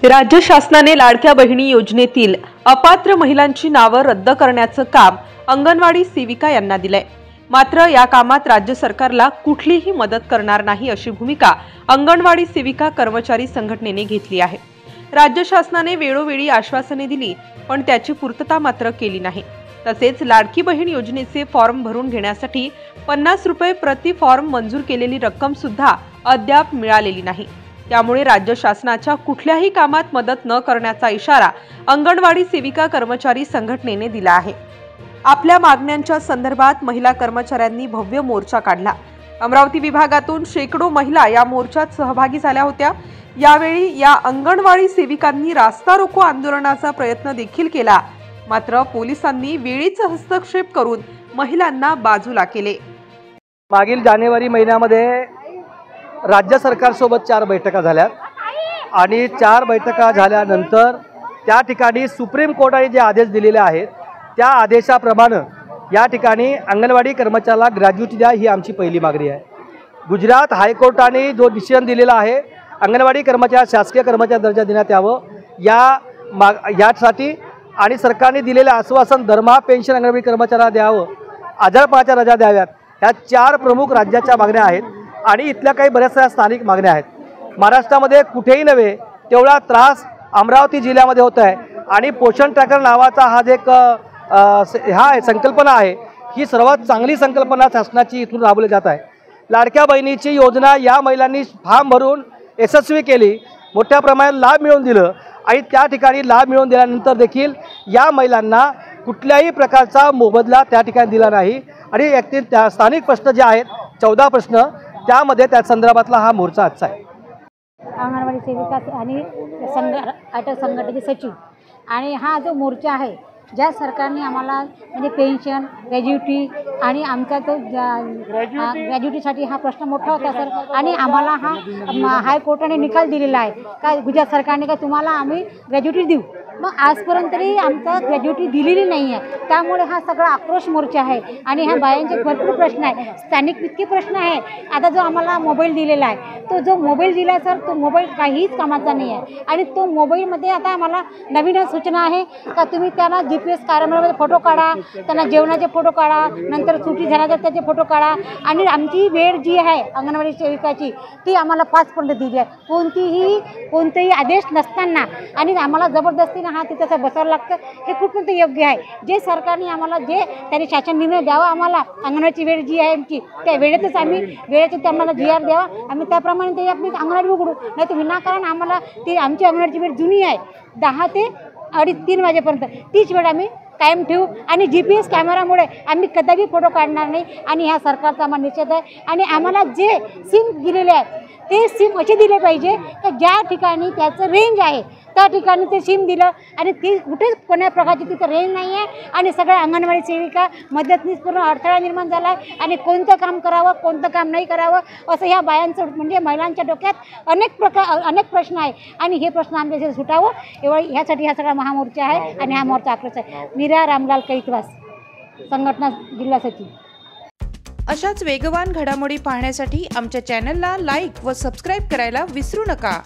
राज्य शासनाने लाडक्या बहिणी योजनेतील अपात्र महिलांची नावे रद्द करण्याचं काम अंगणवाडी सेविका यांना दिलंय। मात्र या कामात राज्य सरकारला कुठलीही मदत करणार नाही अशी भूमिका अंगणवाडी सेविका कर्मचारी संघटनेने घेतली आहे। राज्य शासनाने वेळोवेळी आश्वासने दिली पण त्याची पूर्तता मात्र केली नाही। तसेच लाडकी बहीण योजनेचे फॉर्म भरून घेण्यासाठी 50 रुपये प्रति फॉर्म मंजूर केलेली रक्कम सुद्धा अद्याप मिळालेली नाही। त्यामुळे राज्य शासनाच्या कुठल्याही कामात मदत न करण्याचा इशारा अंगणवाडी सेविका कर्मचारी संघटनेने दिला आहे। आपल्या मागण्यांच्या संदर्भात महिला कर्मचाऱ्यांनी भव्य मोर्चा काढला। अमरावती विभागातून शेकडो महिला या मोर्चात सहभागी झाल्या होत्या। यावेळी या अंगणवाडी सेविकांनी रास्ता रोको आंदोलनाचा प्रयत्न देखील केला, मात्र पोलिसांनी वेळीच हस्तक्षेप करून महिलांना बाजूला केले। मागील जानेवारी महिन्यामध्ये राज्य सरकारसोबत 4 बैठका झाल्या आणि 4 बैठका झाल्यानंतर त्या ठिकाणी सुप्रीम कोर्टाने जे आदेश दिलेले आहेत त्या आदेशाप्रमाणे या ठिकाणी अंगणवाडी कर्मचाऱ्याला ग्रॅज्युटी द्या ही आमची पहिली मागणी आहे। गुजरात हायकोर्टाने जो डिसिजन दिलेला आहे अंगणवाडी कर्मचारी शासकीय कर्मचारी दर्जा देण्यात यावं यासाठी आणि सरकारने दिलेले आश्वासन दरमहा पेन्शन अंगणवाडी कर्मचाऱ्याला द्यावं, आजारपणाच्या रजा द्याव्यात, ह्या 4 प्रमुख राज्याच्या मागण्या आहेत आणि इथल्या काही बऱ्याचशा स्थानिक मागण्या आहेत। महाराष्ट्रामध्ये कुठेही नव्हे तेवढा त्रास अमरावती जिल्ह्यामध्ये होत आहे आणि पोषण ट्रॅकर नावाचा हा जे संकल्पना आहे ही सर्वात चांगली संकल्पना शासनाची इथून राबवली जात आहे। लाडक्या बहिणीची योजना या महिलांनी फॉर्म भरून यशस्वी केली, मोठ्या प्रमाणात लाभ मिळवून दिलं आणि त्या ठिकाणी लाभ मिळवून दिल्यानंतर देखील या महिलांना कुठल्याही प्रकारचा मोबदला त्या ठिकाणी दिला नाही आणि त्या स्थानिक प्रश्न जे आहेत 14 प्रश्न त्यामध्ये त्या संदर्भातला हा मोर्चा आजचा आहे। अंगणवाडी सेविका आणि अटक संघटनेचे सचिव आणि हा जो मोर्चा आहे ज्या सरकारने आम्हाला म्हणजे पेन्शन ग्रॅज्युटी आणि आमचा तो ग्रॅज्युटीसाठी हा प्रश्न मोठा होता सर आणि आम्हाला हा हायकोर्टाने निकाल दिलेला आहे का गुजरात सरकारने का तुम्हाला आम्ही ग्रॅज्युटी देऊ, मग आजपर्यंत तरी आमचा ग्रॅज्युटी दिलेली नाही आहे। त्यामुळे हा सगळा आक्रोश मोर्चा आहे आणि ह्या बायांचे भरपूर प्रश्न आहे, स्थानिक इतके प्रश्न आहे। आता जो आम्हाला मोबाईल दिलेला आहे तो जो मोबाईल दिला सर तो मोबाईल काहीच कामाचा नाही आहे आणि तो मोबाईलमध्ये आता आम्हाला नवीन सूचना आहे का तुम्ही त्यांना GPS कार्यालयामध्ये फोटो काढा, त्यांना जेवणाचे फोटो काढा, नंतर सुट्टी झाल्यानंतर त्याचे फोटो काढा आणि आमची वेळ जी आहे अंगणवाडी सेविकाची ती आम्हाला 5 पर्यंत दिली आहे। कोणतेही आदेश नसताना आणि आम्हाला जबरदस्ती हा तिथं बसावं लागतं हे कुठपर्यंत योग्य आहे। जे सरकारने आम्हाला जे त्यांनी शासन निर्णय द्यावा आम्हाला अंगणवाडीची वेळ जी आहे आमची त्या वेळेतच आम्ही वेळेचं आम्हाला GR द्यावा, आम्ही त्याप्रमाणे ते आपली अंगणवाडी उघडू, नाही तर विनाकारण आम्हाला ती आमची अंगणवाडीची वेळ जुनी आहे 10 ते 2:30-3 वाजेपर्यंत तीच वेळ आम्ही कायम ठेवू आणि GPS कॅमेरामुळे आम्ही कदापि फोटो काढणार नाही आणि ह्या सरकारचा आम्हाला निषेध आहे। आणि आम्हाला जे सिम दिलेले आहेत ते सिम असे दिले पाहिजे की ज्या ठिकाणी त्याचं रेंज आहे त्या ठिकाणी ते सिम दिलं आणि ती कुठेच कोण्या प्रकारची तिथं रेंज नाही आहे आणि सगळ्या अंगणवाडी सेविका मदतनीस पूर्ण अडथळा निर्माण झाला आहे आणि कोणतं काम करावं कोणतं काम नाही करावं असं ह्या बायांचं म्हणजे महिलांच्या डोक्यात अनेक प्रश्न आहे आणि हे प्रश्न आमच्या सुटावं एवढं ह्यासाठी हा सगळा महामोर्चा आहे आणि हा मोर्चा आक्रोश आहे। मीरा रामलाल कैकवास, संघटना जिल्हा सचिव। अशाच वेगवान घडामोडी पाहण्यासाठी आमच्या चॅनलला लाईक व सबस्क्राईब करायला विसरू नका।